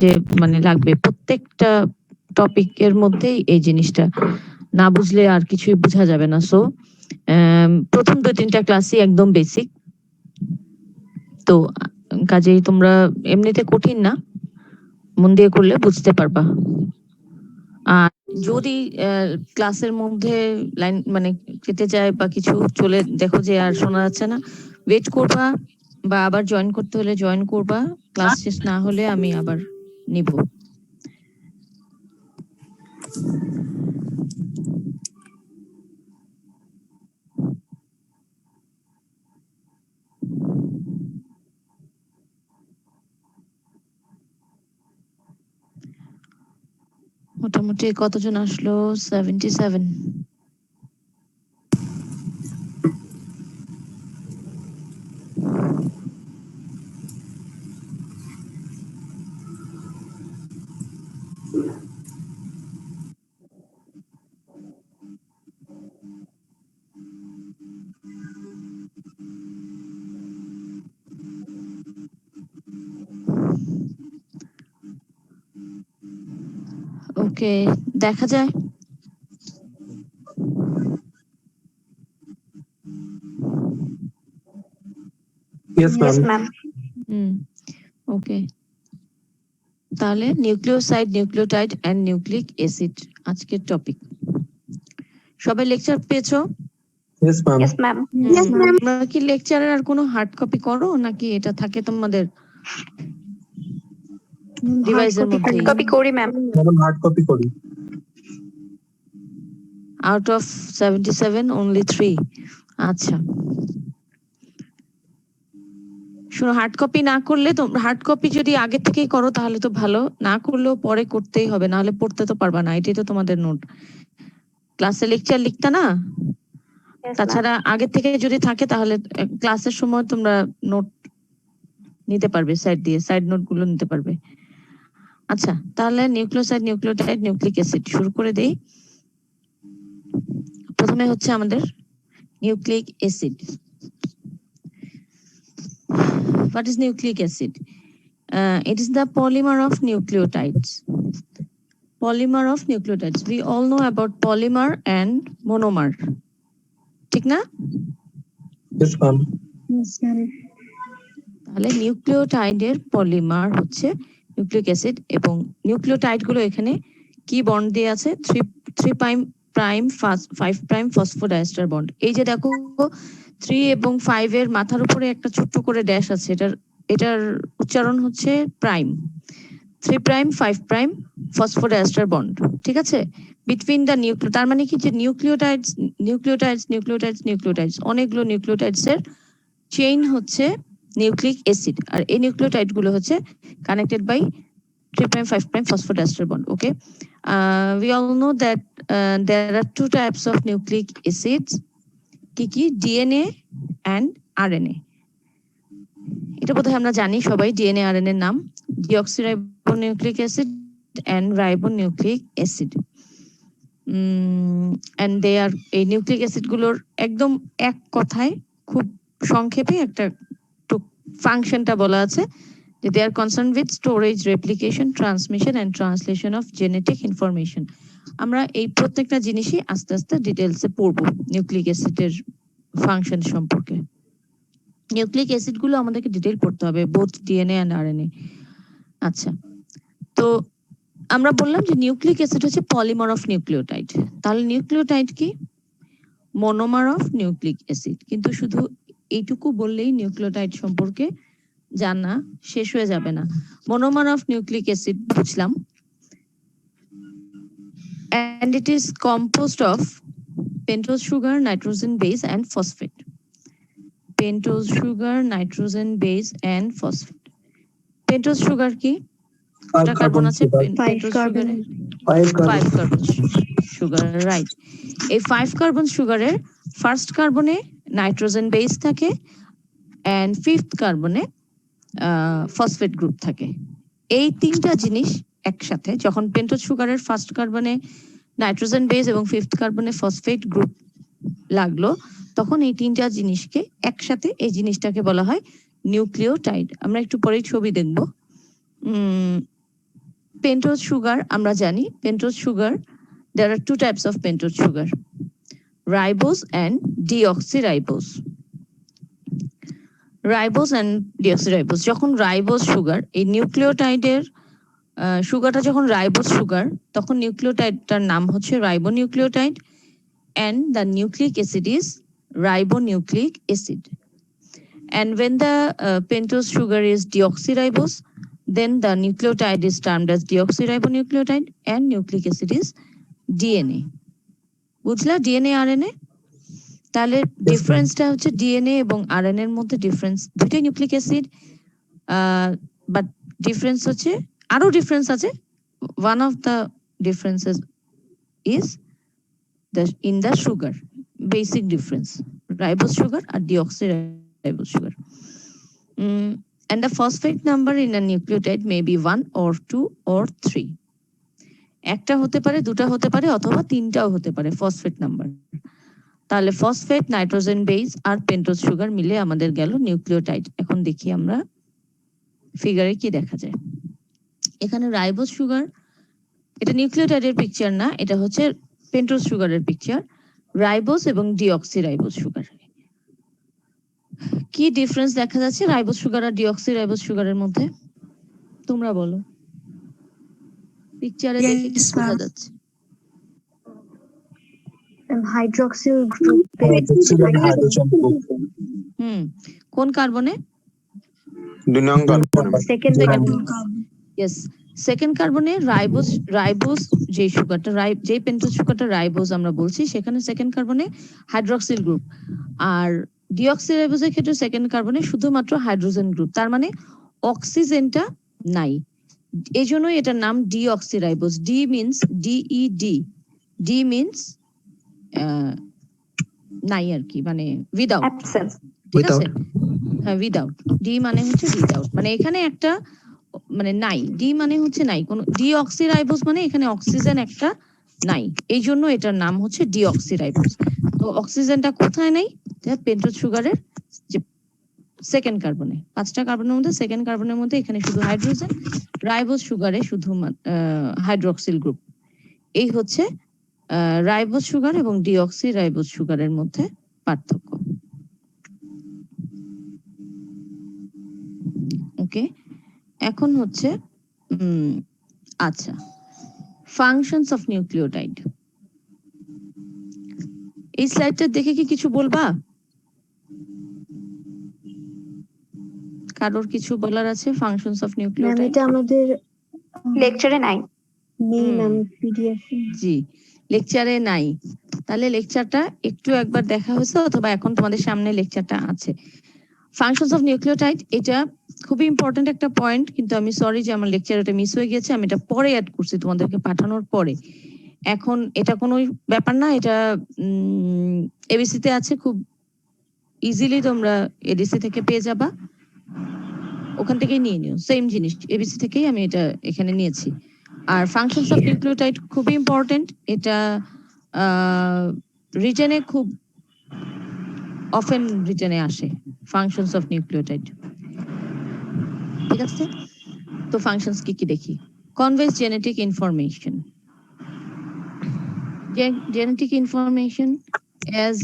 যে মানে লাগবে প্রত্যেকটা টপিকের মধ্যেই এই জিনিসটা না বুঝলে আর কিছুই বোঝা যাবে না। সো প্রথম 2-3টা ক্লাসই একদম বেসিক, তো কাজেই তোমরা এমনিতে কঠিন না, মন দিয়ে করলে বুঝতে পারবা। আর যদি ক্লাসের মধ্যে লাইন মানে কেটে যায় বা কিছু চলে দেখো যে আর শোনা যাচ্ছে না, ওয়েট করবা বা আবার জয়েন করতে হলে জয়েন করবা, ক্লাস শেষ না হলে আমি আবার নিব। মোটামুটি কতজন আসলো? 77। ওকে, দেখা যায়। Yes, ma'am. ওকে, তাহলে nucleoside, nucleotide and nucleic acid আজকের টপিক। সবাই লেকচার পেয়েছো? Yes, ma'am. Yes, ma'am. তোমরা কি লেকচারের আর কোনো হার্ড কপি করো নাকি এটা থাকে তোমাদের ডিভাইসের মধ্যে? কপি করি ম্যাম। Madam, hard copy করি। Out of 77 only 3। আচ্ছা, শোনো, হার্ড কপি না করলে তো, হার্ড কপি যদি আগে থেকেই করো তাহলে তো ভালো, না করলেও পরে করতেই হবে, নাহলে পড়তে তো পারবা না। এটাই তো তোমাদের নোট, ক্লাসে লেকচার লিখতা না। তাছাড়া আগে থেকে যদি থাকে তাহলে ক্লাসের সময় তোমরা নোট নিতে পারবে, সাইড দিয়ে সাইড নোট গুলো নিতে পারবে। আচ্ছা, তাহলে নিউক্লিওসাইড, নিউক্লিওটাইড, নিউক্লিক অ্যাসিড শুরু করে দেই। প্রথমে হচ্ছে আমাদের nucleic acid. What is nucleic acid? It is the polymer of nucleotides. Polymer of nucleotides. We all know about polymer and monomer. ঠিক না? Yes, ma'am. তাহলে নিউক্লিওটাইডের পলিমার হচ্ছে নিউক্লিক অ্যাসিড, এবং নিউক্লিওটাইড গুলো এখানে কি বন্ড দিয়ে আছে? 3 প্রাইম 5 প্রাইম ফসফোডাইএস্টার বন্ড। এই যে দেখো 3 এবং 5 এর মাথার উপরে একটা ছোট্ট করে ড্যাশ আছে, এটার উচ্চারণ হচ্ছে prime. 3 prime 5 prime phosphodiester bond, ঠিক আছে? বিটুইন দ্য নিউক্লিও, তার মানে কি যে নিউক্লিওটাইডস নিউক্লিওটাইডস নিউক্লিওটাইডস নিউক্লিওটাইডস অনেকগুলো নিউক্লিওটাইডস এর চেইন হচ্ছে নিউক্লিক অ্যাসিড, আর এই নিউক্লিওটাইড গুলো হচ্ছে connected by 3 prime 5 prime phosphodiester bond. Okay, we all know that there are 2 types of nucleic acids, কি DNA and RNA. এটা বোধহয় আমরা জানি সবাই, DNA RNA এর নাম deoxyribonucleic acid and ribonucleic acid. And they are, এই নিউক্লিক অ্যাসিড গুলোর একদম এক কথায় খুব সংক্ষেপে একটা ফাংশনটা বলা আছে যে they are concerned with storage, replication, transmission and translation of genetic information. আমরা এই প্রত্যেকটা জিনিসই আস্তে আস্তে ডিটেইলসে পড়বো নিউক্লিক অ্যাসিডের ফাংশন সম্পর্কে। নিউক্লিক অ্যাসিড গুলো আমাদেরকে ডিটেইল পড়তে হবে, বোথ ডিএনএ এন্ড আরএনএ। আচ্ছা, তো আমরা বললাম যে নিউক্লিক অ্যাসিড হচ্ছে পলিমার অফ নিউক্লিওটাইড। তাহলে নিউক্লিওটাইড কি? Monomer of nucleic acid. কিন্তু শুধু এইটুকু বললেই নিউক্লিওটাইড সম্পর্কে জানা শেষ হয়ে যাবে না। মনোমার অফ নিউক্লিক অ্যাসিড বুঝলাম, and it is composed of pentose sugar, nitrogen base and phosphate. Pentose sugar, nitrogen base and phosphate. Pentose sugar কি? কয়টা কার্বন আছে পেন্টোজ সুগারে? 5 carbon sugar, right. এই 5 কার্বন সুগারের ফার্স্ট কার্বনে নাইট্রোজেন বেস থাকে and fifth কার্বনে phosphate group থাকে। এই তিনটা জিনিস একসাথে যখন পেন্টোজ সুগারের ফার্স্ট কার্বনে নাইট্রোজেন বেস এবং ফিফথ কার্বনে ফসফেট গ্রুপ লাগলো, তখন এই তিনটা জিনিসকে একসাথে এই জিনিসটাকে বলা হয় নিউক্লিওটাইড। আমরা একটু পরেই ছবি দেখব। pentose sugar আমরা জানি pentose sugar there are two types of pentose sugar, ribose and deoxyribose. Ribose and deoxyribose, যখন রাইবোজ সুগার এই নিউক্লিওটাইডের সুগারটা যখন রাইবোজ সুগার তখন নিউক্লিওটাইডটার নাম হচ্ছে ribonucleotide and the nucleic acid is ribonucleic acid. And when the pentose sugar is deoxyribose, then the nucleotide is termed as deoxyribonucleotide and nucleic acid is DNA. বুঝলা DNA RNA? তাহলে ডিফারেন্সটা হচ্ছে DNA এবং RNA এর মধ্যে difference, দুটোই nucleic acid, but difference হচ্ছে আরো ডিফারেন্স আছে। One of the differences is in the sugar, basic difference, ribose sugar or deoxyribose sugar. And the phosphate number in a nucleotide may be 1 or 2 or 3. একটা হতে পারে, দুটা হতে পারে, অথবা তিনটাও হতে পারে ফসফেট নাম্বার। তাহলে ফসফেট, নাইট্রোজেন বেস আর পেন্টোজ সুগার মিলে আমাদের গেল নিউক্লিওটাইড। এখন দেখি আমরা ফিগারে কি দেখা যায়। এখানে রাইবোজ সুগার, এটা নিউক্লিওটাইডের পিকচার না, এটা হচ্ছে পেন্টোজ সুগারের পিকচার, রাইবোজ এবং ডিঅক্সিরাইবোজ সুগার। কি ডিফারেন্স দেখা যাচ্ছে রাইবোজ সুগার আর ডিঅক্সিরাইবোজ সুগারের মধ্যে? তোমরা বলো, পিকচারে দেখে কি বোঝা যাচ্ছে? হাইড্রক্সিল গ্রুপে কোন কার্বনে? 2 নং কার্বন। সেকেন্ড ইয়েস, সেকেন্ড কার্বনে রাইবোজ যে সুগারটা, যে পেন্টোজ সুগারটা রাইবোজ আমরা বলছি, সেখানে সেকেন্ড কার্বনে হাইড্রক্সিল গ্রুপ, আর ডিঅক্সিরাইবোজের ক্ষেত্রে সেকেন্ড কার্বনে শুধুমাত্র হাইড্রোজেন গ্রুপ, তার মানে অক্সিজেনটা নাই। এই জন্যই এটার নাম deoxyribose. D means ডিইডি, D means নাই আর কি, মানে উইদাউট, ঠিক আছে? হ্যাঁ, উইদাউট। ডি মানে হচ্ছে উইদাউট, মানে এখানে একটা মানে নাই, ডি মানে হচ্ছে নাই, কোন ডিঅক্সিরাইবোজ মানে এখানে অক্সিজেন একটা নাই, এই জন্য এটার নাম হচ্ছে ডিঅক্সিরাইবোজ। তো অক্সিজেনটা কোথায় নাই? পেন্টোজ সুগারের যে সেকেন্ড কার্বনে, 5টা কার্বনের মধ্যে সেকেন্ড কার্বনের মধ্যে এখানে শুধু হাইড্রোজেন, রাইবোজ সুগারে শুধু হাইড্রক্সিল গ্রুপ। এই হচ্ছে রাইবোজ সুগার এবং ডিঅক্সিরাইবোজ সুগারের মধ্যে পার্থক্য। ওকে, এখন হচ্ছে আচ্ছা, ফাংশনস অফ নিউক্লিওটাইড। এই স্লাইডটা দেখে কি কিছু বলবা? কারোর কিছু বলার আছে? ফাংশনস অফ নিউক্লিওটাইড এটা আমাদের লেকচারে নাই। নেই ম্যাম, পিডিএফ। জি, লেকচারে নাই। তাহলে লেকচারটা একটু একবার দেখা হয়েছে, অথবা এখন তোমাদের সামনে লেকচারটা আছে। ফাংশনস অফ নিউক্লিওটাইড, এটা খুবই ইম্পর্টেন্ট একটা পয়েন্ট, কিন্তু আমি সরি যে আমার লেকচারটা মিস হয়ে গেছে, আমি এটা পরে অ্যাড করছি তোমাদেরকে পাঠানোর পরে। এখন এটা কোনো ব্যাপার না, এটা এবিসি তে আছে, খুব ইজিলি তোমরা এডিসি থেকে পেয়ে যাবা, ওখান থেকেই নিয়ে নিও, সেম জিনিস এবিসি থেকেই আমি এটা এখানে নিয়েছি। আর ফাংশনস অফ নিউক্লিওটাইড খুবই ইম্পর্টেন্ট, এটা রিটেনে খুব অফেন রিটেনে আসে ফাংশনস অফ নিউক্লিওটাইড, ঠিক আছে? তো ফাংশনস কি কি দেখি। Canvas genetic information, genetic information as,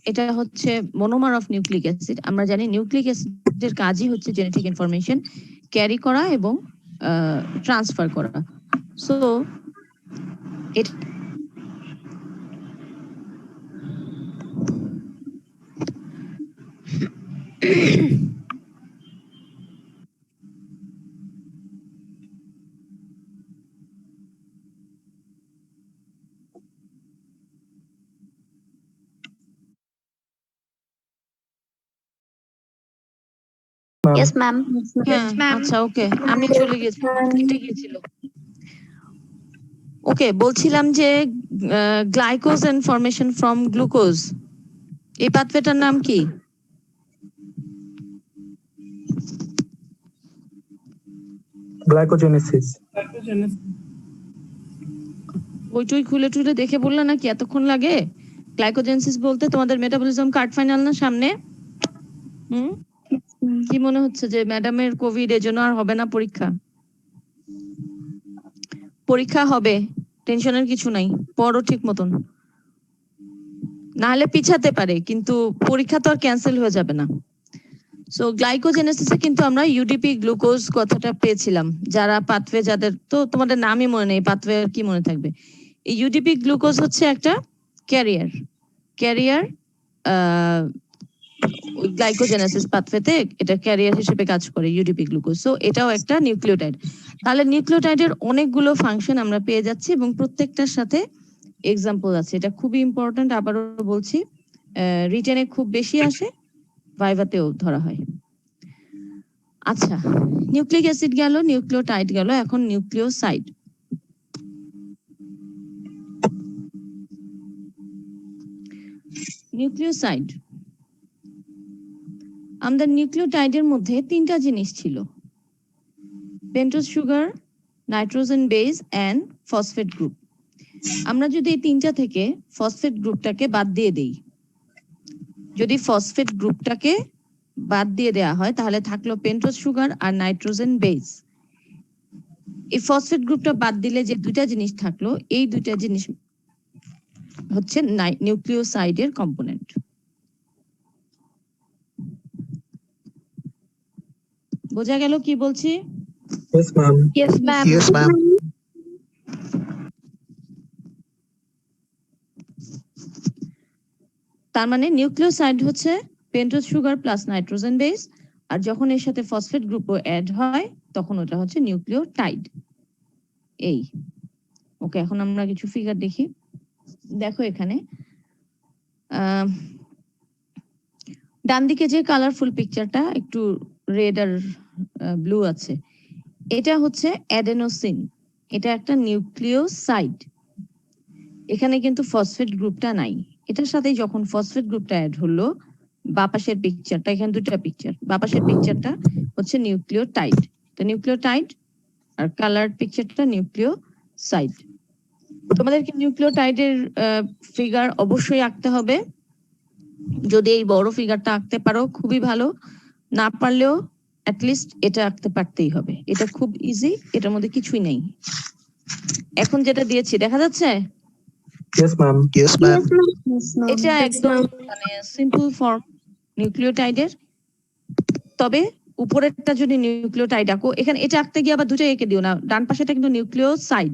এটা হচ্ছে মনোমার অফ নিউক্লিক অ্যাসিড। আমরা জানি নিউক্লিক অ্যাসিডের কাজই হচ্ছে জেনেটিক ইনফরমেশন ক্যারি করা এবং ট্রান্সফার করা। So it Yes, ma'am. আচ্ছা, ওকে, আমি চলে গেছিলাম, কেটে গিয়েছিল। ওকে, বলছিলাম যে গ্লাইকোজ এন্ড ফরমেশন ফ্রম গ্লুকোজ, এই পাথওয়েটার নাম কি? গ্লাইকোজেনেসিস। ওইটুই খুলে টুলে দেখে বললা নাকি এতক্ষণ লাগে? গ্লাইকোজেনেসিস বলতে তোমাদের মেটাবলিজম কার্ড ফাইনাল না সামনে? কি মনে হচ্ছে যে ম্যাডামের কোভিড এর জন্য আর হবে না পরীক্ষা? পরীক্ষা হবে, টেনশনের কিছু নাই, পড়ো ঠিক মতন, নাহলে পিছাতে পারে, কিন্তু পরীক্ষা তো আর ক্যান্সেল হয়ে যাবে না। সো গ্লাইকোজেনেসিসে কিন্তু আমরা ইউডিপি গ্লুকোজ কথাটা পেয়েছিলাম, যারা পাথওয়ে, যাদের তো তোমাদের নামই মনে নেই, পাথওয়ে কি মনে থাকবে। এই ইউডিপি গ্লুকোজ হচ্ছে একটা ক্যারিয়ার গ্লাইকোজেনেসিস পাথওয়েতে এটা ক্যারিয়ার হিসেবে কাজ করে ইউডিপি গ্লুকোজ। সো এটাও একটা নিউক্লিওটাইড। তাহলে নিউক্লিওটাইডের অনেকগুলো ফাংশন আমরা পেয়ে যাচ্ছি এবং প্রত্যেকটার সাথে এক্সাম্পল আছে। এটা খুবই ইম্পর্টেন্ট, আবারও বলছি, রিটেনে খুব বেশি আসে, ভাইভাতেও ধরা হয়। আচ্ছা, নিউক্লিক অ্যাসিড গেল, নিউক্লিওটাইড গেল, এখন নিউক্লিওসাইড। নিউক্লিওসাইড, আমাদের নিউক্লিওটাইডের মধ্যে তিনটা জিনিস ছিল: pentose sugar, nitrogen base and phosphate group. আমরা যদি এই তিনটা থেকে ফসফেট গ্রুপটাকে বাদ দিয়ে দেই, যদি ফসফেট গ্রুপটাকে বাদ দিয়ে দেওয়া হয় তাহলে থাকলো পেন্টোজ সুগার আর নাইট্রোজেন বেস। এই ফসফেট গ্রুপটা বাদ দিলে যে দুইটা জিনিস থাকলো, এই দুইটা জিনিস হচ্ছে নিউক্লিওসাইডের কম্পোনেন্ট। বোঝা গেল কি বলছি? Yes, ma'am. Yes, ma'am. Yes, ma'am. তার মানে নিউক্লিওসাইড হচ্ছে pentose sugar plus nitrogen base, আর যখন এর সাথে ফসফেট গ্রুপও অ্যাড হয় তখন ওটা হচ্ছে নিউক্লিওটাইড। এই ওকে, এখন আমরা কিছু ফিগার দেখি। দেখো এখানে ডান দিকে যে কালারফুল পিকচারটা একটু রেড আর ব্লু আছে, এটা হচ্ছে অ্যাডেনোসিন, এটা একটা নিউক্লিওসাইড। এখানে কিন্তু ফসফেট গ্রুপটা নাই, এটার সাথে যখন ফসফেট গ্রুপটা অ্যাড হলো, বাপাশের পিকচারটা, এখানে দুটো পিকচার, বাপাশের পিকচারটা হচ্ছে নিউক্লিওটাইড, তো নিউক্লিওটাইড, আর কালার পিকচারটা নিউক্লিওসাইড। তোমাদেরকে নিউক্লিওটাইডের ফিগার অবশ্যই আঁকতে হবে। যদি এই বড় ফিগারটা আঁকতে পারো খুবই ভালো, না পারলেও অ্যাটলিস্ট এটা আঁকতে পারতেই হবে। এটা খুব ইজি, এটার মধ্যে কিছুই নেই। এখন যেটা দিয়েছি দেখা যাচ্ছে, Yes, ma'am. Yes, ma'am. Yes, ma'am. এটা একদম মানে সিম্পল ফর্ম নিউক্লিওটাইডের। তবে উপরেরটা যদি নিউক্লিওটাইড আঁকো, এখানে এটা আঁকতে গিয়ে আবার দুটো এঁকে দিও না, ডান পাশেটা কিন্তু নিউক্লিওসাইড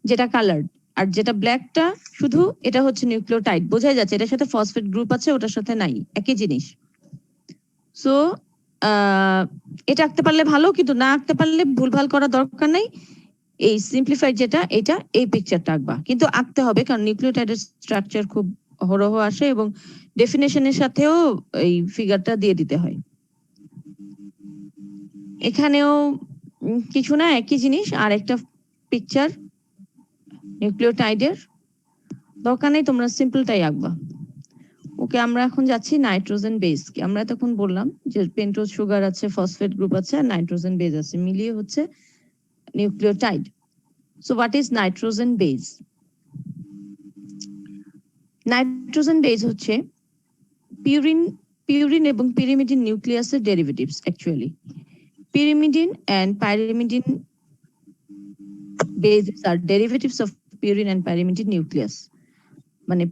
যেটা কালার্ড, আর যেটা ব্ল্যাকটা শুধু এটা হচ্ছে নিউক্লিওটাইড। বোঝাই যাচ্ছে এটার সাথে ফসফেট গ্রুপ আছে, ওটার সাথে নাই, একই জিনিস। সো এটা আঁকতে পারলে ভালো, কিন্তু না আঁকতে পারলে ভুলভাল করার দরকার নাই। এই সিম্পলিফাইড যেটা, এটা এই পিকচারটা আঁকবা, কিন্তু আঁকতে হবে, কারণ নিউক্লিওটাইডের স্ট্রাকচার খুব অহরহ আসে এবং ডেফিনেশনের সাথেও এই ফিগারটা দিয়ে দিতে হয়। এখানেও কিছু না, একই জিনিস, আর একটা পিকচার নিউক্লিওটাইডের, দরকার নেই, তোমরা সিম্পলটাই আঁকবা। ওকে, আমরা এখন যাচ্ছি নাইট্রোজেন বেস কি। আমরা তখন বললাম যে পেন্টোজ সুগার আছে, ফসফেট গ্রুপ আছে, আর নাইট্রোজেন বেস আছে, মিলিয়ে হচ্ছে nucleotide. So what is nitrogen base? Nitrogen base হচ্ছে পিউরিন এবং পিরিমিডিন নিউক্লিয়াসের derivatives. Actually pyrimidine and pyrimidine bases are derivatives of purine and pyrimidine nucleus. মানে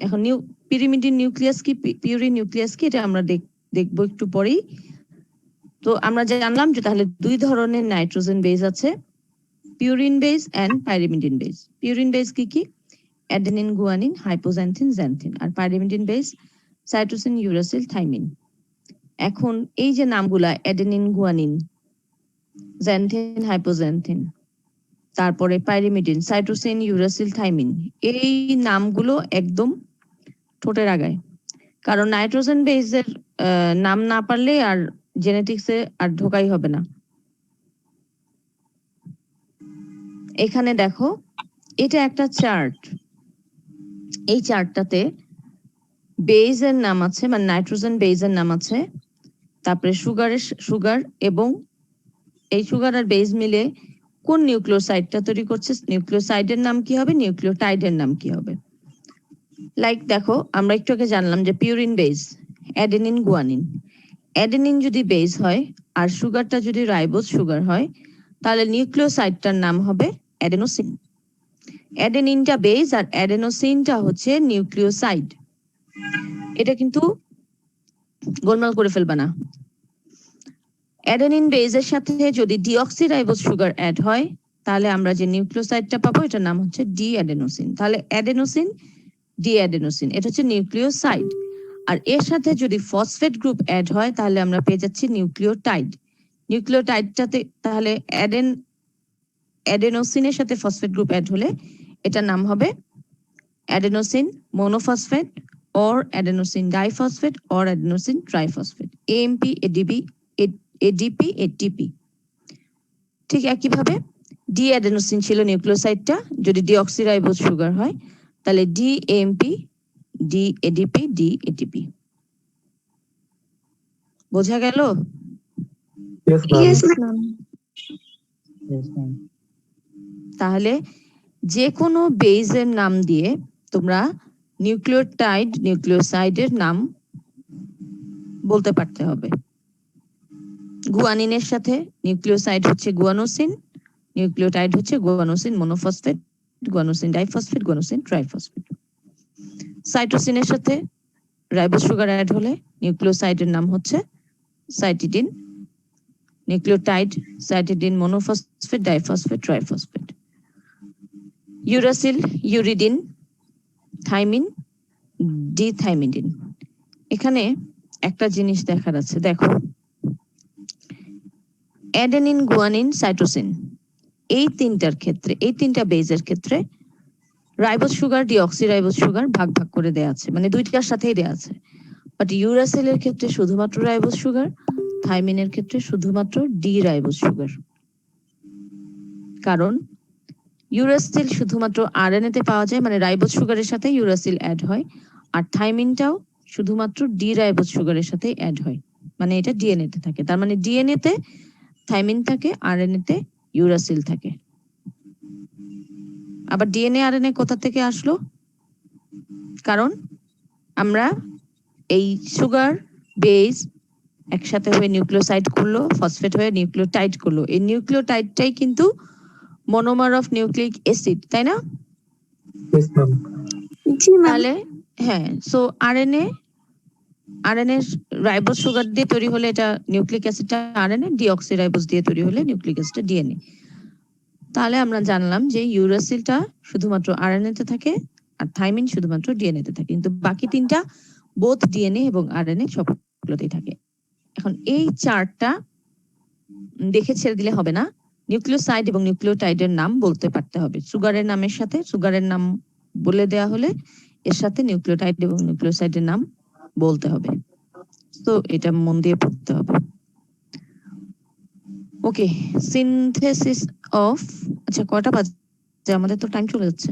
এখন pyrimidine nucleus কি, purine nucleus কি, এটা আমরা দেখবো একটু পরেই। তো আমরা জানলাম যে তাহলে দুই ধরনের নাইট্রোজেন বেস আছে, purine base and pyrimidine base. purine base কি কি? অ্যাডেনিন, গুয়ানিন, হাইপোক্সান্থিন, xanthine, আর pyrimidine base cytosine, uracil, thymine. এখন এই যে নামগুলা, অ্যাডেনিন, গুয়ানিন, xanthine, হাইপোক্সান্থিন, তারপরে পাইরিমিডিন, সাইটোসিন, ইউরাসিল, থাইমিন, এই নামগুলো একদম ঠোঁটের আগায়, কারণ নাইট্রোজেন বেসের নাম না পারলে আর জেনেটিক্সে আর ঢোকাই হবে না। এখানে দেখো, এটা একটা চার্ট, এই চার্টটাতে বেসের নাম আছে, মানে নাইট্রোজেন বেসের নাম আছে, তারপরে সুগার এবং এই সুগার আর বেস মিলে কোন নিউক্লিওসাইডটা তৈরি করছে, নিউক্লিওসাইডের নাম কি হবে, নিউক্লিওটাইডের নাম কি হবে। লাইক দেখো, আমরা একটু আগে জানলাম যে purine base adenine, guanine. Adenine যদি বেস হয় আর সুগারটা যদি রাইবোজ সুগার হয়, তাহলে নিউক্লিওসাইডটার নাম হবে অ্যাডেনোসিন। অ্যাডেনিনটা বেস আর অ্যাডেনোসিনটা হচ্ছে নিউক্লিওসাইড। এটা কিন্তু গোলমাল করে ফেলবা না। অ্যাডেনিন বেজের সাথে যদি ডিঅক্সিরাইবোজ সুগার অ্যাড হয় তাহলে আমরা যে নিউক্লিওসাইডটা পাবো এটার নাম হচ্ছে ডি অ্যাডেনোসিন। তাহলে অ্যাডেনোসিন, ডি অ্যাডেনোসিন, এটা হচ্ছে নিউক্লিওসাইড। আর এর সাথে যদি ফসফেট গ্রুপ অ্যাড হয় তাহলে আমরা পেয়ে যাচ্ছি নিউক্লিওটাইড। নিউক্লিওটাইডটাতে তাহলে অ্যাডেনোসিনের সাথে ফসফেট গ্রুপ অ্যাড হলে এটার নাম হবে adenosine মোনোফসফেট or adenosine diphosphate or adenosine triphosphate, AMP, ADP, ADP, ATP। ঠিক একইভাবে ডি অ্যাডেনোসিন ছিল নিউক্লিওসাইডটা, যদি ডিঅক্সিরাইবোজ সুগার হয় তাহলে D AMP, D ADP, D ATP. বোঝা গেল? Yes, ma'am. Yes, ma'am. Yes, ma'am. তাহলে যে কোনো বেজের নাম দিয়ে তোমরা নিউক্লিওটাইড, নিউক্লিওসাইডের নাম বলতে পারতে হবে। গুয়ানিনের সাথে নিউক্লিওসাইড হচ্ছে গুয়ানোসিন, নিউক্লিওটাইড হচ্ছে guanosine monophosphate, guanosine diphosphate, guanosine triphosphate. সাইটোসিনের সাথে রাইবোজ সুগার অ্যাড হলে নিউক্লিওসাইডের নাম হচ্ছে cytidine, nucleotide cytidine monophosphate, diphosphate, triphosphate. Uracil, uridine, thymine, dithymidine. এখানে একটা জিনিস দেখার আছে, দেখো অ্যাডেনিন, গুয়ানিন, সাইটোসিন এই তিনটার ক্ষেত্রে, এই তিনটা বেজের ক্ষেত্রে রাইবোজ সুগার, ডিঅক্সিরাইবোজ সুগার ভাগ ভাগ করে দেয়া আছে, মানে দুইটার সাথেই দেয়া আছে। বাট ইউরাসিলের ক্ষেত্রে শুধুমাত্র রাইবোজ সুগার, থাইমিনের ক্ষেত্রে শুধুমাত্র ডি রাইবোজ সুগার। কারণ ইউরাসিল শুধুমাত্র আরএনএ তে পাওয়া যায়, মানে রাইবোজ সুগারের সাথে ইউরাসিল অ্যাড হয়, আর থাইমিনটাও শুধুমাত্র ডি রাইবোজ সুগারের সাথে অ্যাড হয়, মানে এটা ডিএনএ তে থাকে। তার মানে ডিএনএ তে থাইমিন থাকে, আরএনএ তে ইউরাসিল থাকে। আবার ডিএনএ আরএনএ কোথা থেকে আসলো? কারণ আমরা এই সুগার বেজ একসাথে হয়ে নিউক্লিওসাইড করলো, ফসফেট হয়ে নিউক্লিওটাইড করলো। এই নিউক্লিওটাইডটাই কিন্তু মনোমার অফ নিউক্লিক অ্যাসিড, তাই না? Yes, ma'am. তাহলে হ্যাঁ, সো আরএনএ রাইবোজ সুগার দিয়ে তৈরি হলে এটা নিউক্লিক অ্যাসিডটা আরএনএ, ডিঅক্সিরাইবোজ দিয়ে তৈরি হলে নিউক্লিক অ্যাসিডটা ডিএনএ। তাহলে আমরা জানলাম যে ইউরাসিলটা শুধুমাত্র আরএনএ তে থাকে আর থাইমিন শুধুমাত্র ডিএনএ তে থাকে, কিন্তু বাকি তিনটা বোথ ডিএনএ এবং আরএনএ সবগুলোতেই থাকে। এখন এই চার্টটা দেখে ছেড়ে দিলে হবে না, নিউক্লিওসাইড এবং নিউক্লিওটাইডের নাম বলতে পারতে হবে। সুগারের নামের সাথে সুগারের নাম বলে দেয়া হলে এর সাথে নিউক্লিওটাইড এবং নিউক্লিওসাইডের নাম বলতে হবে। তো এটা মন দিয়ে পড়তে হবে। ওকে, সিনথেসিস অফ, আচ্ছা কয়টা বাজে? আমাদের তো টাইম চলে যাচ্ছে।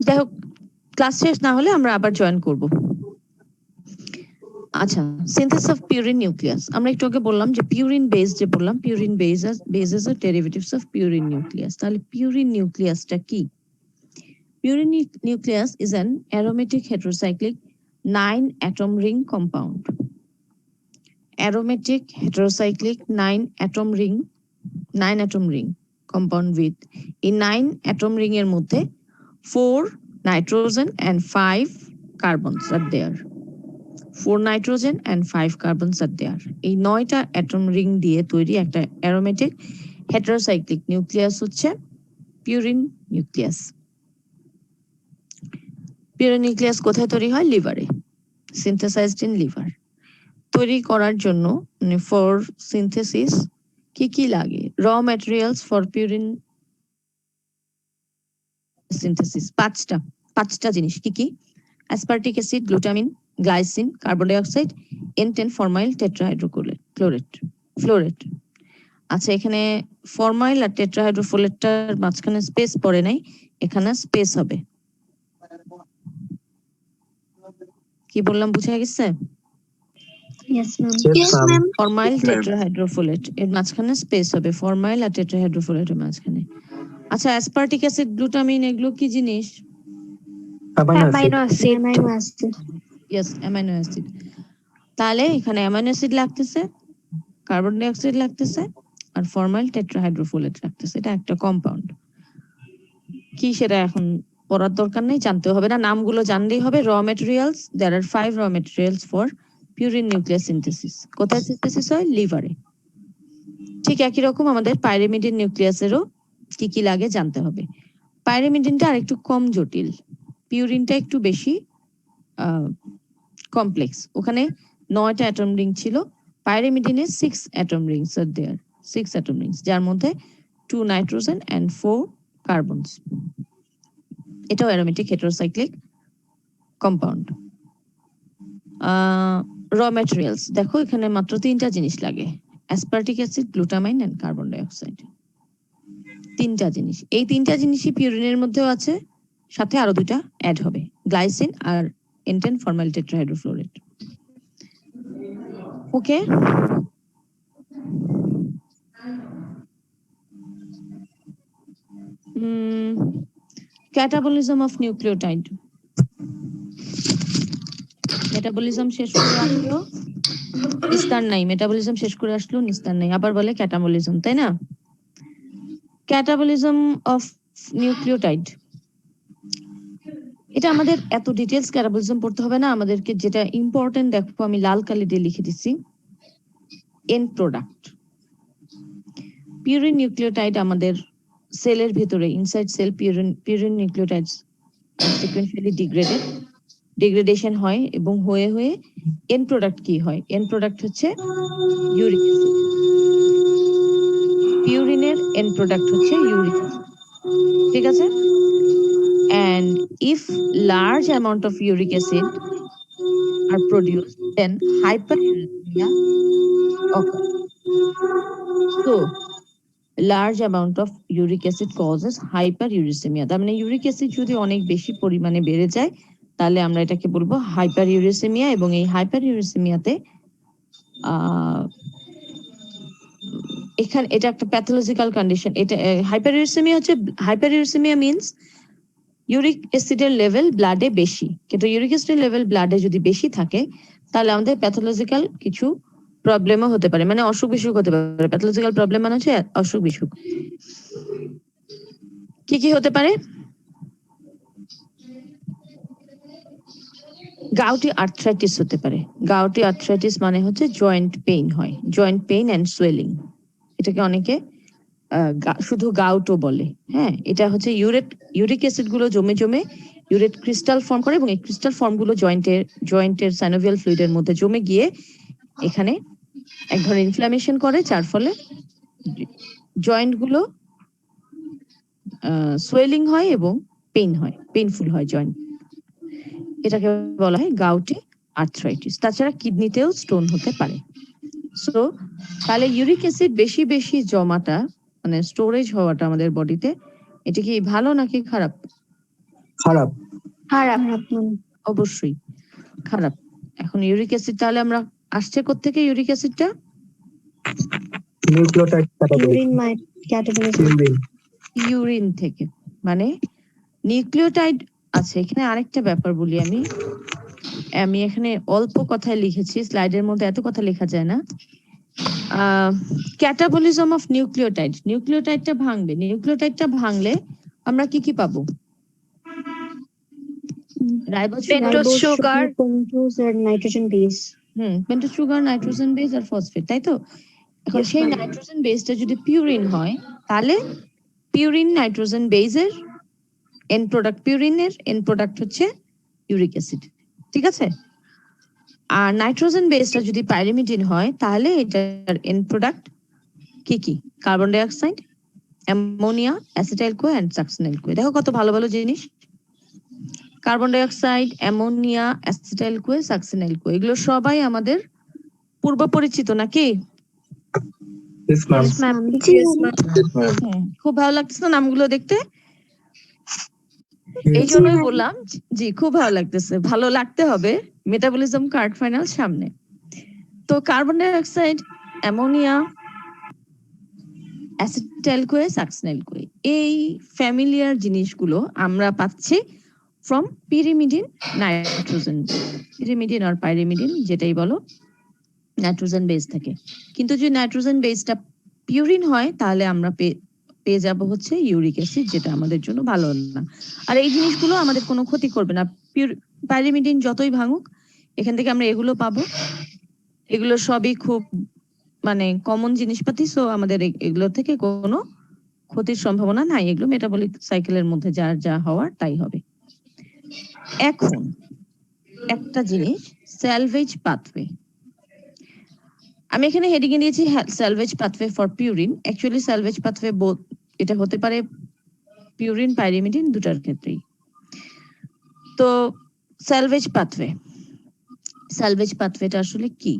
যাই হোক, ক্লাস শেষ না হলে আমরা আবার জয়েন করব। আচ্ছা, সিনথেসিস অফ পিউরিন নিউক্লিয়াস। আমরা একটু আগে বললাম যে পিউরিন বেস, যে বললাম পিউরিন বেসেস আর ডেরিভেটিভস অফ পিউরিন নিউক্লিয়াস। তাহলে পিউরিন নিউক্লিয়াসটা কি? Purine nucleus is an aromatic heterocyclic 9 atom ring compound. Aromatic heterocyclic 9 atom ring compound with in 9 atom ring এর মধ্যে 4 nitrogen and 5 carbons are there. 4 nitrogen and 5 carbons are there. এই 9টা atom ring দিয়ে তৈরি একটা aromatic heterocyclic nucleus হচ্ছে purine nucleus. Purine nucleus কোথায় তৈরি হয়? লিভারে, সিনথেসাইজড ইন লিভার। তৈরি করার জন্য মানে ফর সিনথেসিস কি কি লাগে? র ম্যাটেরিয়ালস ফর পিউরিন সিনথেসিস পাঁচটা জিনিস কি কি? Aspartic acid, glutamine, glycine, carbon dioxide, N10 formyl tetrahydrofolate. আচ্ছা, এখানে ফরমাইল আর টেট্রাহাইড্রোফ্লোরেটটার মাঝখানে স্পেস পড়ে নাই, এখানে স্পেস হবে। কি বললাম বুঝা গেছে? Yes, ma'am. Yes, ma'am. ফরমাইল Yes, ma'am. টেট্রাহাইড্রোফোলেট এর মাঝখানে স্পেস হবে, ফরমাইল আর টেট্রাহাইড্রোফোলেটের মাঝখানে। আচ্ছা, অ্যাসপার্টিক অ্যাসিড, গ্লুটামিন এগুলো কি জিনিস? Amino acid. Amino acid. Yes, amino acid. তাহলে এখানে অ্যামাইনো অ্যাসিড লাগতেছে, কার্বন ডাই অক্সাইড লাগতেছে, আর ফরমাইল টেট্রাহাইড্রোফোলেট লাগতেছে। এটা একটা কম্পাউন্ড। কি সেটা এখন পড়ার দরকার নেই, জানতে হবে না, নামগুলো জানলেই হবে। র materials, there are 5 raw materials for purine nucleus synthesis. কোথায় সিনথেসিস হয়? লিভারে। ঠিক একই রকম আমাদের পাইরিমিডিন নিউক্লিয়াসেরও কি কি লাগে জানতে হবে। পাইরিমিডিনটা আরেকটু কম জটিল, পিউরিনটা একটু বেশি কমপ্লেক্স। ওখানে 9টা অ্যাটম রিং ছিল, পাইরিমিডিনে 6 atom rings are there, 6 atom rings, যার মধ্যে 2 নাইট্রোজেন এন্ড 4 কার্বনস। এটাও aromatic heterocyclic compound. Raw materials দেখো, এখানে মাত্র 3টা জিনিস লাগে, aspartic acid, glutamine and carbon dioxide. 3টা জিনিস। এই 3টা জিনিসই পিউরিনের মধ্যেও আছে, সাথে আরো 2টা অ্যাড হবে, গ্লাইসিন আর N ten formyl tetrahydrofolate. Okay, catabolism of nucleotide. Metabolism শেষ করে আসলো, নিস্তার নাই। মেটাবলিজম শেষ করে আসলো, নিস্তার নাই। আবার বলে ক্যাটাবলিজম, তাই না? ক্যাটাবলিজম অফ নিউক্লিওটাইড, এটা আমাদের এত ডিটেলস ক্যাটাবলিজম পড়তে হবে না। আমাদেরকে যেটা ইম্পর্টেন্ট দেখো, আমি লাল কালি দিয়ে লিখে দিচ্ছি, এন্ড প্রোডাক্ট। পিউরিন নিউক্লিওটাইড আমাদের সেলের ভিতরে, inside cell, purine nucleotides sequentially degradation হয়, এবং হয়ে হয়ে এন্ড প্রোডাক্ট কি হয়? এন্ড প্রোডাক্ট হচ্ছে ইউরিক অ্যাসিড। পিউরিনের এন্ড প্রোডাক্ট হচ্ছে ইউরিক অ্যাসিড, ঠিক আছে? And if large amount of uric acid are produced, then hyperuricemia occurs. So, large amount of uric acid causes hyperuricemia. তার মানে ইউরিক অ্যাসিড যদি অনেক বেশি পরিমাণে বেড়ে যায়, তাহলে আমরা এটাকে বলবো হাইপারইউরিসেমিয়া। এবং এই হাইপারইউরিসেমিয়াতে এখানে এটা একটা প্যাথোলজিক্যাল কন্ডিশন। এটা হাইপারইউরিসেমিয়া হচ্ছে, হাইপারইউরিসেমিয়া মিন্স ইউরিক অ্যাসিডের লেভেল ব্লাডে বেশি, কিন্তু ইউরিক অ্যাসিডের লেভেল ব্লাডে যদি বেশি থাকে, তাহলে আমাদের প্যাথোলজিক্যাল কিছু প্রবলেমও হতে পারে, মানে অসুখ বিসুখ হতে পারে। প্যাথোলজিক্যাল প্রবলেম মানে হচ্ছে অসুখ বিসুখ। কি কি হতে পারে? গাউটি আর্থ্রাইটিস হতে পারে। গাউটি আর্থ্রাইটিস মানে হচ্ছে জয়েন্ট পেইন হয়, জয়েন্ট পেইন এন্ড সোয়েলিং। এটাকে অনেকে শুধু গাউটও বলে। হ্যাঁ, এটা হচ্ছে ইউরিক অ্যাসিড গুলো জমে জমে ইউরেট ক্রিস্টাল ফর্ম করে, এবং এই ক্রিস্টাল ফর্ম গুলো জয়েন্টের সাইনোভিয়াল ফ্লুইডের মধ্যে জমে গিয়ে এখানে এক ধরনের ইনফ্লামেশন করে, যার ফলে জয়েন্ট গুলো সোয়েলিং হয় এবং পেইনফুল হয় জয়েন্ট। এটাকে বলা হয় গাউটি আর্থ্রাইটিস। তাছাড়া কিডনিতেও স্টোন হতে পারে। সো তাহলে ইউরিক অ্যাসিড বেশি বেশি জমাটা, মানে স্টোরেজ হওয়াটা আমাদের বডিতে, এটা কি ভালো নাকি খারাপ? খারাপ। অবশ্যই খারাপ। এখন ইউরিক অ্যাসিড তাহলে আমরা আসছে কোত্থেকে? ইউরিক অ্যাসিডটা নিউক্লিওটাইড ক্যাটাবলিজম, ইউরিন থেকে। মানে নিউক্লিওটাইড আছে এখানে। আরেকটা ব্যাপার বলি, আমি এখানে অল্প কথায় লিখেছি, স্লাইডের মধ্যে এত কথা লেখা যায় না। ক্যাটাবলিজম অফ নিউক্লিওটাইড, নিউক্লিওটাইডটা ভাঙবে। নিউক্লিওটাইডটা ভাঙলে আমরা কি কি পাবো? pentose sugar, and nitrogen base. Pentose sugar, nitrogen base আর ফসফেট, তাই তো? এখন সেই নাইট্রোজেন বেসটা যদি পিউরিন হয়, তাহলে পিউরিন নাইট্রোজেন বেসের এন্ড প্রোডাক্ট, পিউরিনের এন্ড প্রোডাক্ট হচ্ছে ইউরিক অ্যাসিড, ঠিক আছে? আর নাইট্রোজেন বেসটা যদি পাইরিমিডিন হয়, তাহলে এটার এন্ড প্রোডাক্ট কি কি? Carbon dioxide, ammonia, acetyl co and succinyl co. দেখো কত ভালো ভালো জিনিস। Carbon dioxide, ammonia, acetyl co, succinyl co, এগুলো সবাই আমাদের পূর্ব পরিচিত নাকি? খুব ভালো লাগছে না নামগুলো দেখতে? এই জন্যই বললাম, জি খুব ভালো লাগতেছে। ভালো লাগতে হবে, মেটাবলিজম কার্ড ফাইনাল সামনে। তো carbon dioxide, ammonia, acetyl co, succinyl co, এই ফ্যামিলিয়ার জিনিসগুলো আমরা পাচ্ছি ফ্রম পিরিমিডিন নাইট্রোজেন, পিরিমিডিন আর পাইরিমিডিন যেটাই বলো, নাইট্রোজেন বেস থেকে। কিন্তু যদি নাইট্রোজেন বেসটা পিউরিন হয় তাহলে আমরা পেয়ে যাব হচ্ছে ইউরিক অ্যাসিড, যেটা আমাদের জন্য ভালো না। আর এই জিনিসগুলো আমাদের কোনো ক্ষতি করবে না। পাইরিমিডিন যতই ভাঙুক, এখান থেকে আমরা এগুলো পাবো। এগুলো সবই খুব মানে কমন জিনিসপাতি, সো আমাদের এগুলো থেকে কোনো ক্ষতির সম্ভাবনা নাই। এগুলো মেটাবলিক সাইকেলের মধ্যে যার যা হওয়ার তাই হবে। এখন একটা জিনিস, স্যালভেজ পাথওয়ে। আমি এখানে হেডিং এ দিয়েছি salvage pathway for purine. Actually salvage pathway both, এটা হতে পারে পিউরিন পাইরিমিডিন দুটার ক্ষেত্রেই। তো স্যালভেজ পাথওয়েটা আসলে কি?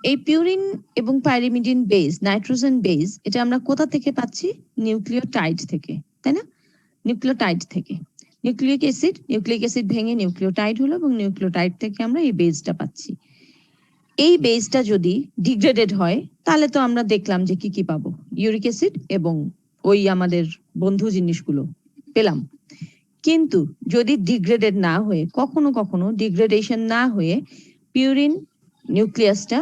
এই পিউরিন এবং পাইরিমিডিন বেস, নাইট্রোজেন বেস, এটা আমরা কোথা থেকে পাচ্ছি? নিউক্লিওটাইড থেকে, তাই না? নিউক্লিওটাইড থেকে নিউক্লিক অ্যাসিড ভেঙে নিউক্লিওটাইড হলো এবং নিউক্লিওটাইড থেকে আমরা এই বেসটা পাচ্ছি। এই বেসটা যদি ডিগ্রেডেড হয় তাহলে তো আমরা দেখলাম যে কি কি পাবো, ইউরিক অ্যাসিড এবং ওই আমাদের বন্ধু জিনিসগুলো পেলাম। কিন্তু যদি ডিগ্রেডেড না হয়ে, কখনো ডিগ্রেডেশন না হয়ে পিউরিন নিউক্লিয়াসটা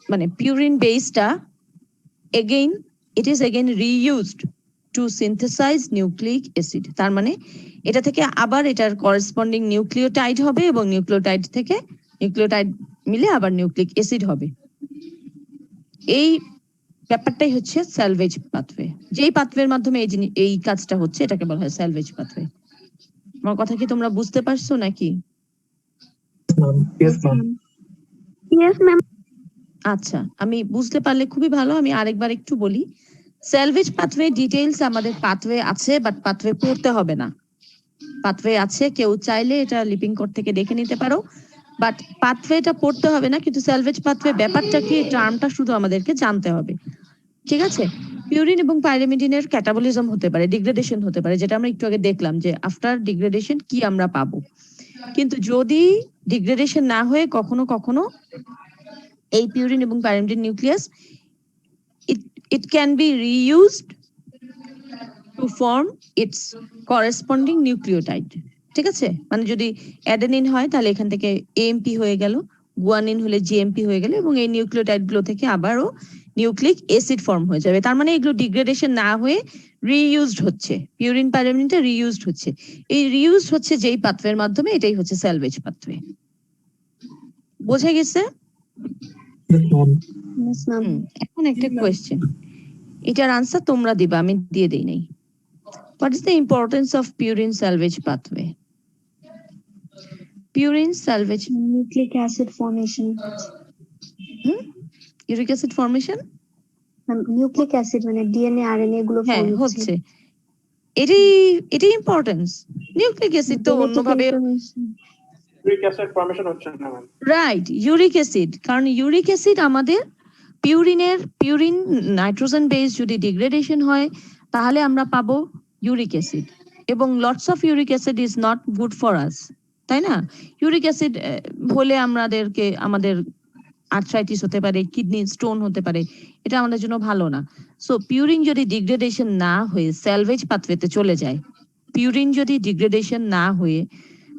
মানে পিউরিন বেসটা it is again reused to synthesize nucleic acid, তার মানে এটা থেকে আবার এটার করেসপন্ডিং নিউক্লিওটাইড হবে এবং নিউক্লিওটাইড থেকে নিউক্লিওটাইড মিলে আবার নিউক্লিক অ্যাসিড হবে। এই ব্যাপারটাই হচ্ছে স্যালভেজ পাথওয়ে। যেই পাথওয়ের মাধ্যমে এই কাজটা হচ্ছে এটাকে বলা হয় স্যালভেজ পাথওয়ে। আমার কথা কি তোমরা বুঝতে পারছো নাকি? Yes, ma'am. Yes, ma'am. আচ্ছা, আমি বুঝতে পারলে খুবই ভালো। আমি আরেকবার একটু বলি, স্যালভেজ পাথওয়ে ডিটেইলস আমাদের পাথওয়ে আছে, বাট পাথওয়ে পড়তে হবে না। পাথওয়ে আছে, কেউ চাইলে এটা লিপিং কোড থেকে দেখে নিতে পারো, বাট পাথওয়েটা পড়তে হবে না। কিন্তু স্যালভেজ পাথওয়ে ব্যাপারটা কি, টার্মটা শুধু আমাদেরকে জানতে হবে, ঠিক আছে? পিউরিন এবং পাইরিমিডিনের ক্যাটাবলিজম হতে পারে, ডিগ্রেডেশন হতে পারে, যেটা আমরা একটু আগে দেখলাম যে আফটার ডিগ্রেডেশন কি আমরা পাবো। কিন্তু যদি ডিগ্রেডেশন না হয়ে কখনো এই পিউরিন এবং pyrimidine nucleus it can be reused to form its corresponding nucleotide, ঠিক আছে? মানে যদি অ্যাডেনিন হয় তাহলে এখান থেকে এএমপি হয়ে গেল, গুয়ানিন হলে জিএমপি হয়ে গেল, এবং এই নিউক্লিওটাইড গুলো থেকে আবারও নিউক্লিক অ্যাসিড ফর্ম হয়ে যাবে। তার মানে এগুলো ডিগ্রেডেশন না হয়ে রিইউজড হচ্ছে, পিউরিন পাইরিমিডিনটা রিইউজড হচ্ছে। এই রিইউজড হচ্ছে যেই পাথওয়ের মাধ্যমে, এটাই হচ্ছে স্যালভেজ পাথওয়ে। বোঝা গেছে? Yes, ma'am. Yes, ma'am. এখন একটা কোয়েশ্চেন, এটার আনসার তোমরা দিবা, আমি দিয়ে দেই নাই। What is the importance of purine salvage pathway? Purine salvage, Nucleic acid formation. uric acid formation? Nucleic acid মানে DNA RNA গুলো হ্যাঁ, form হচ্ছে। এটি ইম্পর্টেন্স। নিউক্লিক অ্যাসিড তো অন্যভাবে, ইউরিক অ্যাসিড ফর্মেশন হচ্ছে না ম্যাম। Right, uric acid. কারণ ইউরিক অ্যাসিড আমাদের পিউরিন নাইট্রোজেন বেস যদি ডিগ্রেডেশন হয় তাহলে আমরা পাবো ইউরিক অ্যাসিড, এবং lots of uric acid is not good for us, তাই না? ইউরিক অ্যাসিড হলে আমাদের আর্থ্রাইটিস হতে পারে, কিডনি স্টোন হতে পারে, এটা আমাদের জন্য ভালো না। সো পিউরিন যদি ডিগ্রেডেশন না হয়ে স্যালভেজ পাথওয়েতে চলে যায়, পিউরিন যদি ডিগ্রেডেশন না হয়ে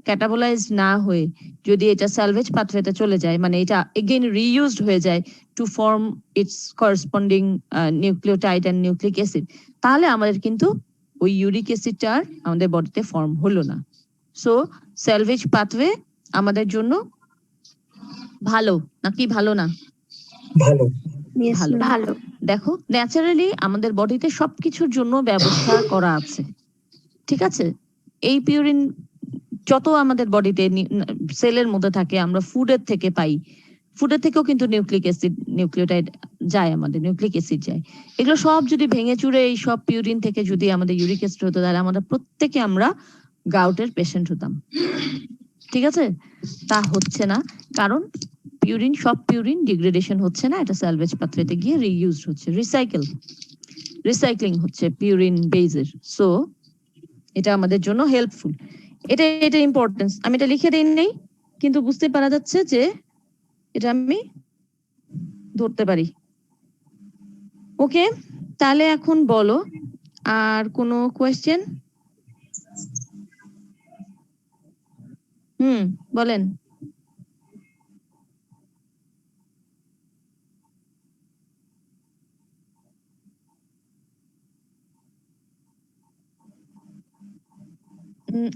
ক্যাটাবলাইজ না হয়ে যদি এটা স্যালভেজ পাথওয়েতে চলে যায়, মানে এটা এগেইন রিইউজড হয়ে যায় to form its corresponding nucleotide and nucleic acid, তাহলে আমাদের কিন্তু ওই ইউরিক অ্যাসিডটা আর আমাদের বডিতে ফর্ম হলো না। সো স্যালভেজ পাথওয়ে আমাদের জন্য ভালো নাকি ভালো না? ভালো। Yes, ভালো। ma'am. ভালো। দেখো, ন্যাচারালি আমাদের বডিতে সবকিছুর জন্য ব্যবস্থা করা আছে, ঠিক আছে? এই পিউরিন যত আমাদের বডিতে সেলের মধ্যে থাকে, আমরা ফুডের থেকে পাই, ফুডের থেকেও কিন্তু নিউক্লিক অ্যাসিড নিউক্লিওটাইড যায়, আমাদের নিউক্লিক অ্যাসিড যায়। এগুলো সব যদি ভেঙে চুরে এই সব পিউরিন থেকে যদি আমাদের ইউরিক অ্যাসিড হতো, তাহলে আমরা প্রত্যেকে গাউটের পেশেন্ট হতাম, ঠিক আছে? তা হচ্ছে না, কারণ সব পিউরিন ডিগ্রেডেশন হচ্ছে না, এটা স্যালভেজ পাথওয়েতে গিয়ে রিইউজড হচ্ছে, রিসাইক্লিং হচ্ছে পিউরিন বেজের। সো এটা আমাদের জন্য হেল্পফুল। এটা ইম্পর্টেন্স। আমি এটা লিখে দেই নাই, কিন্তু বুঝতে পারা যাচ্ছে যে এটা আমি ধরতে পারি। ওকে, তাহলে এখন বলো আর কোনো কোয়েশ্চেন? বলেন।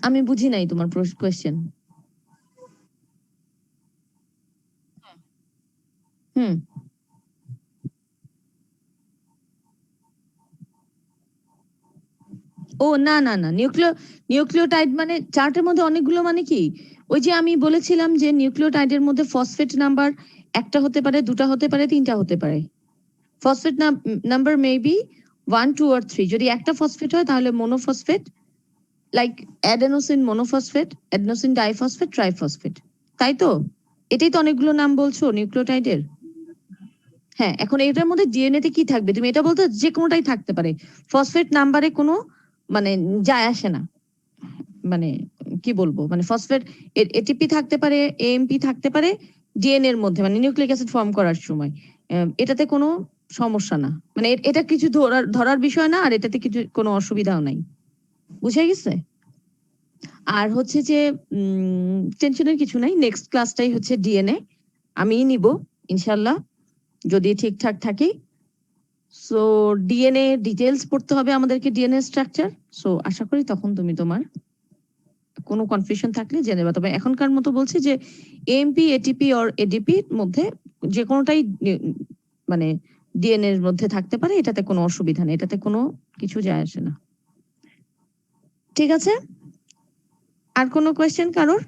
আমি বুঝি নাই তোমার কোয়েশ্চেন। ও না না না, নিউক্লিওটাইড মানে চার্টের মধ্যে অনেকগুলো মানে কি, ওই যে আমি বলেছিলাম যে নিউক্লিওটাইডের মধ্যে ফসফেট নাম্বার একটা হতে পারে, দুটা হতে পারে, তিনটা হতে পারে। Phosphate number maybe 1, 2 or 3। যদি একটা ফসফেট হয় তাহলে monophosphate, like adenosine monophosphate, adenosine diphosphate, triphosphate, তাই তো? এটাই তো অনেকগুলো নাম বলছো নিউক্লিওটাইডের। হ্যাঁ, এখন এটার মধ্যে ডিএনএ তে কি থাকবে তুমি এটা বলতে, যে কোনোটাই থাকতে পারে। ফসফেট নাম্বারে কোনো মানে যায় আসে না, মানে কি বলবো, মানে ফসফেট এটিপি থাকতে পারে, এএমপি থাকতে পারে ডিএনএ এর মধ্যে, মানে নিউক্লিক অ্যাসিড ফর্ম করার সময়। এটাতে কোনো সমস্যা না, মানে এটা কিছু ধরার বিষয় না, আর এটাতে কিছু কোনো অসুবিধাও নাই। বুঝে গেছে? আর হচ্ছে যে টেনশনের কিছু নাই, নেক্সট ক্লাসটাই হচ্ছে ডিএনএ, আমিই নিব ইনশাল্লাহ যদি ঠিকঠাক থাকি। সো ডিএনএ ডিটেলস পড়তে হবে আমাদেরকে, ডিএনএ স্ট্রাকচার। সো আশা করি তখন তুমি তোমার কোনো কনফিউশন থাকলে জেনে নেবে। তবে এখনকার মতো বলছি যে এএমপি, এটিপি অর এডিপি মধ্যে যে কোনোটাই মানে ডিএনএ এর মধ্যে থাকতে পারে, এটাতে কোনো অসুবিধা নেই, এটাতে কোনো কিছু যায় আসে না। ঠিক আছে, আর কোনো কোয়েশ্চেন কারোর?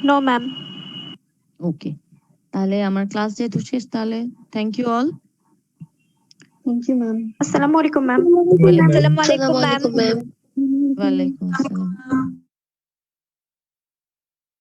No, ma'am. ওকে, তাহলে আমার ক্লাস যেহেতু শেষ, তাহলে thank you all. Thank you ma'am. Assalamualaikum, ma'am. Waalaikum Assalamualaikum, ma'am. ওয়ালাইকুম আসসালাম।